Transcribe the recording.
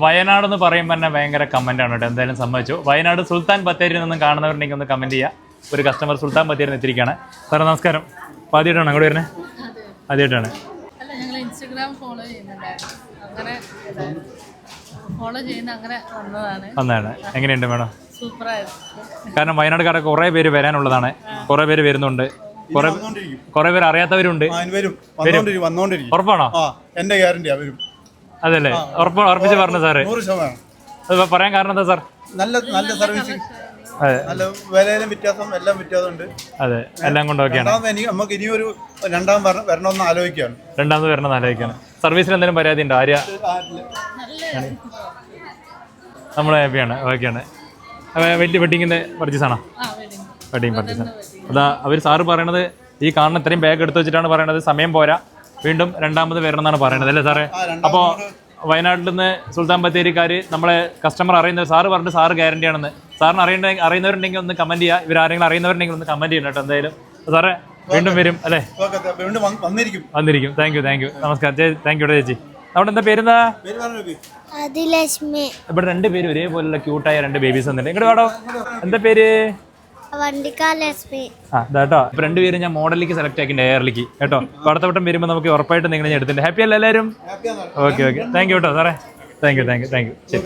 വയനാട് എന്ന് പറയുമ്പോൾ തന്നെ ഭയങ്കര കമന്റ് ആണ് കേട്ടോ. എന്തായാലും സമ്മതിച്ചു. വയനാട് സുൽത്താൻ ബത്തേരിയിൽ നിന്നും കാണുന്നവരുണ്ടെങ്കിൽ ഒന്ന് കമന്റ് ചെയ്യുക. ഒരു കസ്റ്റമർ സുൽത്താൻ ബത്തേരിയിൽ എത്തിയിരിക്കുകയാണ്. സാറേ നമസ്കാരം. അപ്പോൾ ആദ്യമായിട്ടാണ് അങ്ങോട്ട് വരുന്നത്? ആദ്യമായിട്ടാണ്. വന്നതാണ്. എങ്ങനെയുണ്ട് മേഡം? കാരണം വയനാടുകാരൊക്കെ കുറേ പേര് വരാനുള്ളതാണ്. കുറേ പേര് വരുന്നുണ്ട്. കുറെ പേര് അറിയാത്തവരുണ്ട്. ഉറപ്പാണോ? എന്റെ ഗ്യാരണ്ടി അതല്ലേ? ഉറപ്പിച്ച് പറഞ്ഞു സാറ്. അത് പറയാൻ കാരണം എന്താ സാർ? നല്ല സർവീസ്, നല്ല വിലയിലും വ്യത്യാസം, എല്ലാം വ്യത്യാസമുണ്ട്. അതെ, എല്ലാം കൊണ്ട് ഓക്കെയാണ്. നമുക്ക് ഇനിയൊരു വരണമെന്ന് ആലോചിക്കുകയാണ്. രണ്ടാമത് വരണമെന്ന് ആലോചിക്കുകയാണ്. സർവീസിന് എന്തെങ്കിലും പരാതി ഉണ്ടോ? ആര്യ നമ്മൾ ഹാപ്പിയാണ്, ഓക്കെയാണ്. വലിയ വെഡിങ്ങിന്റെ പർച്ചേസ് ആണോ? Wedding purchase. അതാ അവർ സാറ് പറയണത് ഈ കാണുന്ന ഇത്രയും ബാഗ് എടുത്തു വെച്ചിട്ടാണ് പറയണത്. സമയം പോരാ, വീണ്ടും രണ്ടാമത് വരണം എന്നാണ് പറയണത് അല്ലേ സാറേ? അപ്പോൾ വയനാട്ടിൽ നിന്ന് സുൽത്താൻ ബത്തേരിക്കാർ നമ്മളെ കസ്റ്റമർ അറിയുന്നത് സാറ് പറഞ്ഞിട്ട് സാറ് ഗ്യാരണ്ടി ആണെന്ന്. സാറിന് അറിയുന്നവരുണ്ടെങ്കിൽ ഒന്ന് കമന്റ് ചെയ്യുക. ഇവരാരെങ്കിലും അറിയുന്നവരുണ്ടെങ്കിൽ ഒന്ന് കമന്റ് ചെയ്യണം കേട്ടോ. എന്തായാലും സാറേ വീണ്ടും വരും അല്ലേ? വന്നിരിക്കും. Thank you. നമസ്കാരം. താങ്ക് യു ചേച്ചി. അവിടെ എന്താ പേരെന്താ? ഇവിടെ 2 പേര് ഒരേപോലുള്ള ക്യൂട്ടായ 2 ബേബീസ് വന്നിട്ടുണ്ട്. ഇങ്ങോട്ട് വേടോ. എന്താ പേര്? കേട്ടോ. ഇപ്പൊ 2 പേരും ഞാൻ മോഡലിലേക്ക് സെലക്ട് ആക്കിണ്ട്, എയറിലേക്ക് കേട്ടോ. അടുത്ത വട്ടം വരുമ്പോൾ നമുക്ക് ഉറപ്പായിട്ട് നിങ്ങൾ ഞാൻ എടുത്തിട്ടുണ്ട്. ഹാപ്പി അല്ലേ എല്ലാവരും? ഓക്കെ. താങ്ക് യു കേട്ടോ സാറേ. Thank you. ശരി.